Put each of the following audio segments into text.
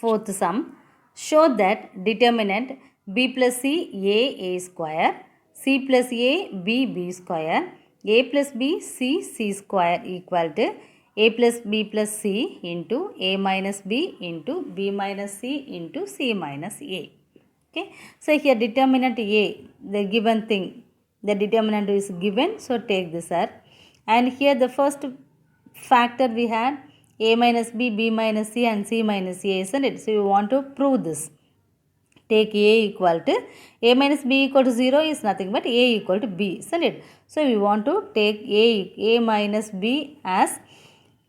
Fourth sum, show that determinant b plus c a square, c plus a b square, a plus b c square equal to a plus b plus c into a minus b into b minus c into c minus a. Okay, so here determinant a, the given thing, the determinant is given, so take this R. And here the first factor we had a minus b, b minus c and c minus a, isn't it? So you want to prove this. Take a equal to a minus b equal to 0 is nothing but a equal to b, isn't it? So we want to take a minus b as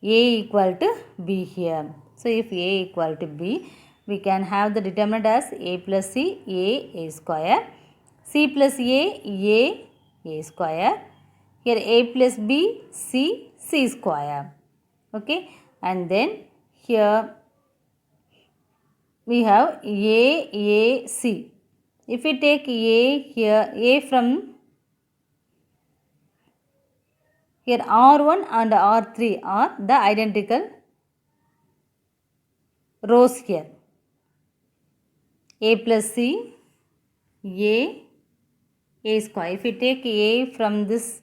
a equal to b here. So if a equal to b, we can have the determinant as a plus c a square, c plus a square, here a plus b c square. Okay, and then here we have a c. If we take a here, a from here R1 and R3 are the identical rows here. A plus c a square. If we take a from this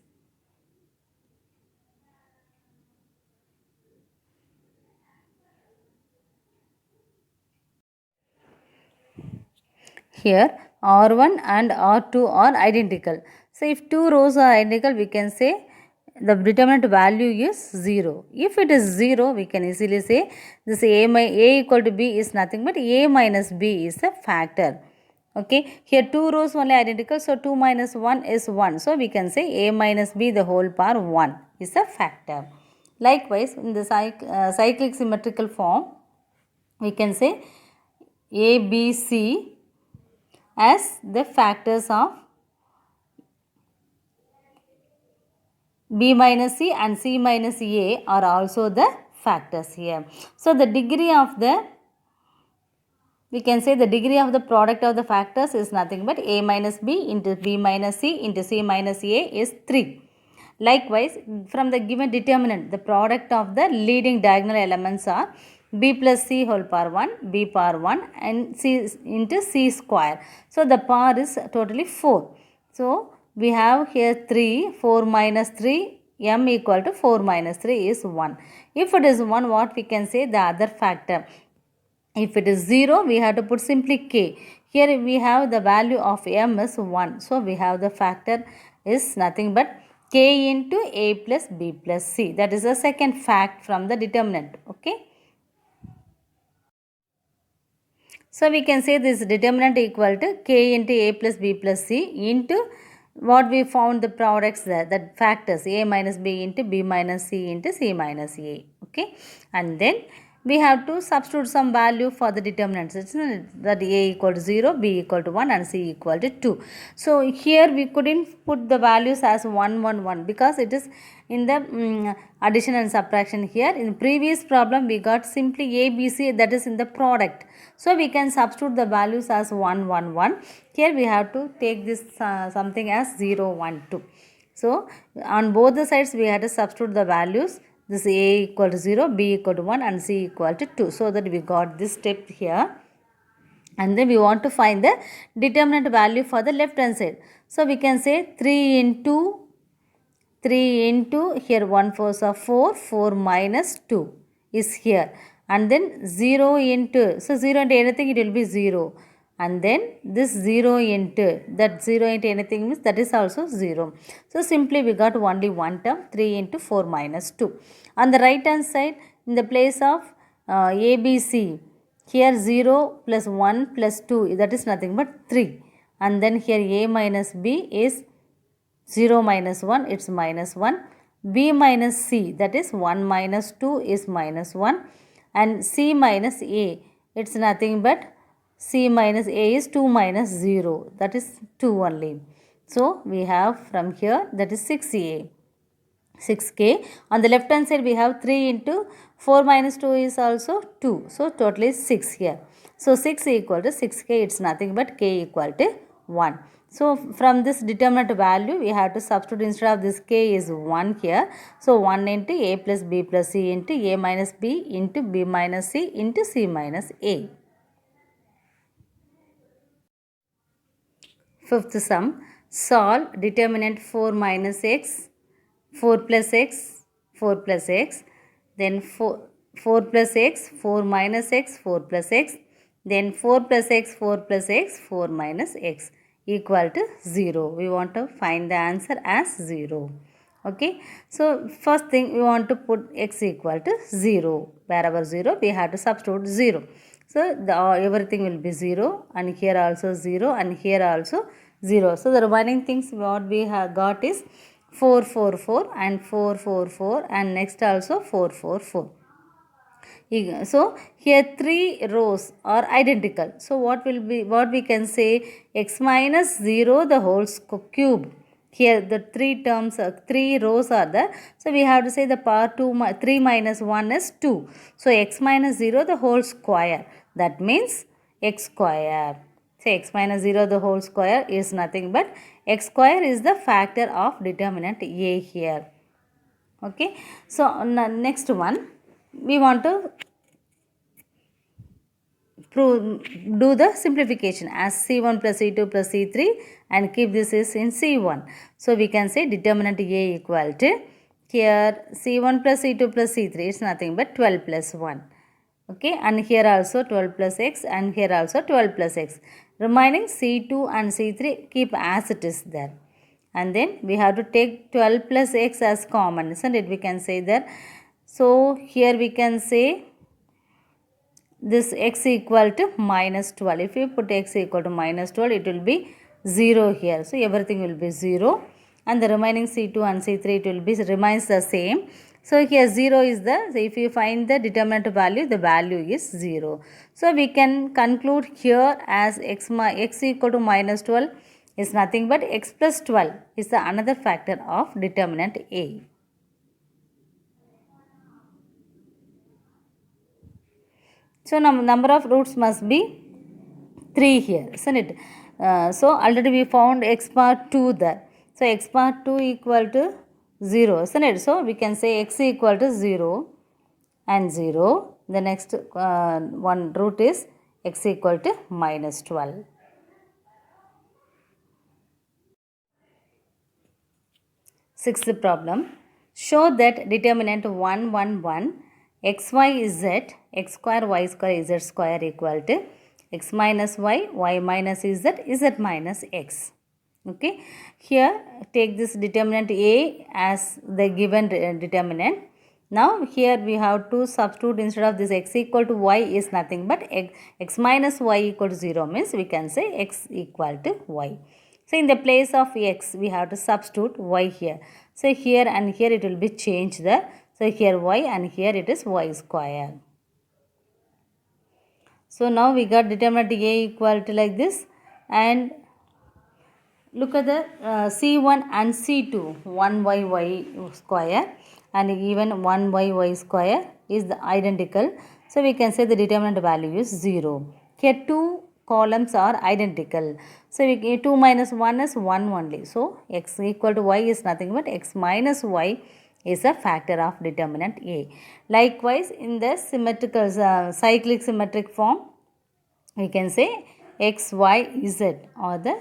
here, R1 and R2 are identical. So if two rows are identical, we can say the determinant value is 0. If it is 0, we can easily say this a equal to b is nothing but a minus b is a factor. Okay, here two rows only identical, so 2 minus 1 is 1. So we can say a minus b the whole power 1 is a factor. Likewise, in the cyclic symmetrical form, we can say a, b, c as the factors of b minus c and c minus a are also the factors here. So the degree of the, we can say the degree of the product of the factors is nothing but a minus b into b minus c into c minus a is 3. Likewise, from the given determinant, the product of the leading diagonal elements are b plus c whole power 1, b power 1 and c into c square. So the power is totally 4. So we have here 3, 4 minus 3, m equal to 4 minus 3 is 1. If it is 1, what we can say? The other factor. If it is 0, we have to put simply k. Here we have the value of m is 1. So we have the factor is nothing but k into a plus b plus c. That is the second fact from the determinant. Okay. So we can say this determinant equal to k into a plus b plus c into what we found the products there, that factors a minus b into b minus c into c minus a. Okay, and then we have to substitute some value for the determinants. It's that a equal to 0, b equal to 1 and c equal to 2. So here we couldn't put the values as 1, 1, 1 because it is in the addition and subtraction here. In the previous problem we got simply a, b, c, that is in the product. So we can substitute the values as 1, 1, 1. Here we have to take this something as 0, 1, 2. So on both the sides we have to substitute the values. This a equal to 0, b equal to 1 and c equal to 2. So that we got this step here. And then we want to find the determinant value for the left hand side. So we can say 3 into here 1 4s are 4, 4 minus 2 is here. And then 0 into, so 0 into anything it will be 0. And then this 0 into, that 0 into anything means that is also 0. So simply we got only one term, 3 into 4 minus 2. On the right hand side, in the place of ABC, here 0 plus 1 plus 2, that is nothing but 3. And then here a minus b is 0 minus 1, it's minus 1. B minus c, that is 1 minus 2 is minus 1. And c minus a, it's nothing but c minus a is 2 minus 0, that is 2 only. So we have from here, that is 6a, 6k. On the left hand side we have 3 into 4 minus 2 is also 2. So total is 6 here. So 6 equal to 6k, it's nothing but k equal to 1. So from this determinant value, we have to substitute instead of this k is 1 here. So 1 into a plus b plus c into a minus b into b minus c into c minus a. Fifth sum, solve determinant 4 minus x, 4 plus x, 4 plus x, then 4 plus x, 4 minus x, 4 plus x, then 4 plus x, 4 plus x, 4 minus x equal to 0. We want to find the answer as 0. Okay. So, first thing we want to put x equal to 0. Wherever 0, we have to substitute 0. So, everything will be 0 and here also 0 and here also 0. So, the remaining things what we have got is 4, 4, 4 and 4, 4, 4 and next also 4, 4, 4. So here three rows are identical. So what we can say, x minus 0 the whole cube. Here the three rows are there. So we have to say the power 3 minus 1 is 2. So x minus 0 the whole square. That means x square. Say x minus 0 the whole square is nothing but x square is the factor of determinant a here. Okay. So next one, we want to do the simplification as c1 plus c2 plus c3 and keep this is in c1. So we can say determinant a equal to, here c1 plus c2 plus c3 is nothing but 12 plus 1. Okay, and here also 12 plus x and here also 12 plus x. Remaining c2 and c3 keep as it is there. And then we have to take 12 plus x as common, isn't it? We can say that. So here we can say this x equal to minus 12. If you put x equal to minus 12, it will be 0 here. So everything will be 0 and the remaining c2 and c3 it will be remains the same. So here 0 is the, so if you find the determinant value, the value is 0. So we can conclude here as x equal to minus 12 is nothing but x plus 12 is the another factor of determinant a. So number of roots must be 3 here, isn't it? So already we found x bar 2 there. So x bar 2 equal to 0, isn't it? So we can say x equal to 0 and 0. The next one root is x equal to minus 12. Sixth problem. Show that determinant 1, 1, 1 x, y, z, x square, y square, z square equal to x minus y, y minus z, z minus x. Okay. Here take this determinant a as the given determinant. Now here we have to substitute instead of this x equal to y is nothing but x minus y equal to 0 means we can say x equal to y. So in the place of x we have to substitute y here. So here and here it will be changed there. So here y and here it is y square. So now we got determinant a equal to like this, and look at the c1 and c2, 1y square and even 1y square is the identical. So we can say the determinant value is 0. Here two columns are identical. So 2 minus 1 is 1 only. So x equal to y is nothing but x minus y is a factor of determinant a. Likewise in the symmetrical cyclic symmetric form, we can say x, y, z are the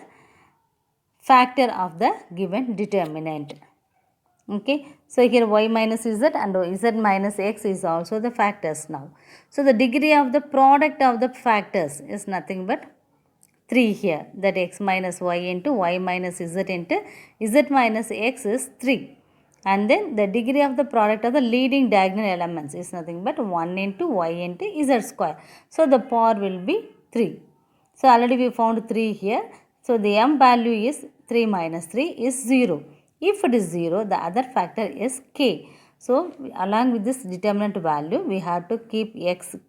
factor of the given determinant. Okay. So here y minus z and z minus x is also the factors now. So the degree of the product of the factors is nothing but 3 here, that x minus y into y minus z into z minus x is 3. And then the degree of the product of the leading diagonal elements is nothing but 1 into y into z square. So the power will be 3. So already we found 3 here. So the m value is 3 minus 3 is 0. If it is 0, the other factor is k. So along with this determinant value, we have to keep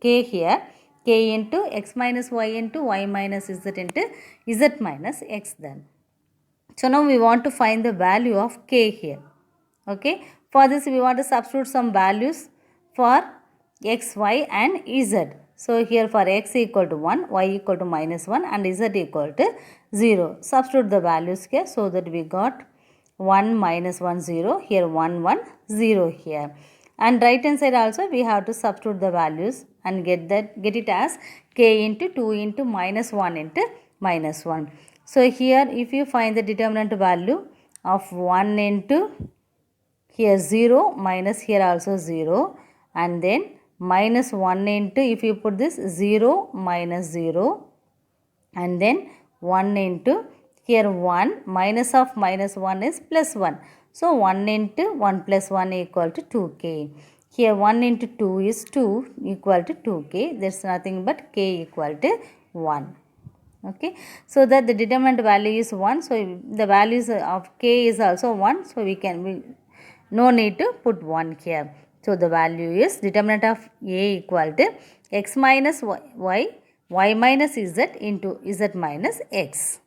k here, k into x minus y into y minus z into z minus x then. So now we want to find the value of k here. Okay. For this we want to substitute some values for x, y and z. So here for x equal to 1, y equal to minus 1 and z equal to 0. Substitute the values here so that we got 1 minus 1 0 here, 1 1 0 here, and right hand side also we have to substitute the values and get it as k into 2 into minus 1 into minus 1. So here if you find the determinant value of 1 into here 0 minus here also 0, and then minus 1 into, if you put this 0 minus 0, and then 1 into here 1 minus of minus 1 is plus 1. So 1 into 1 plus 1 equal to 2k. Here 1 into 2 is 2 equal to 2k. There is nothing but k equal to 1. Okay, so that the determinant value is 1. So the values of k is also 1. So no need to put 1 here. So the value is determinant of a equal to x minus y minus z into z minus x.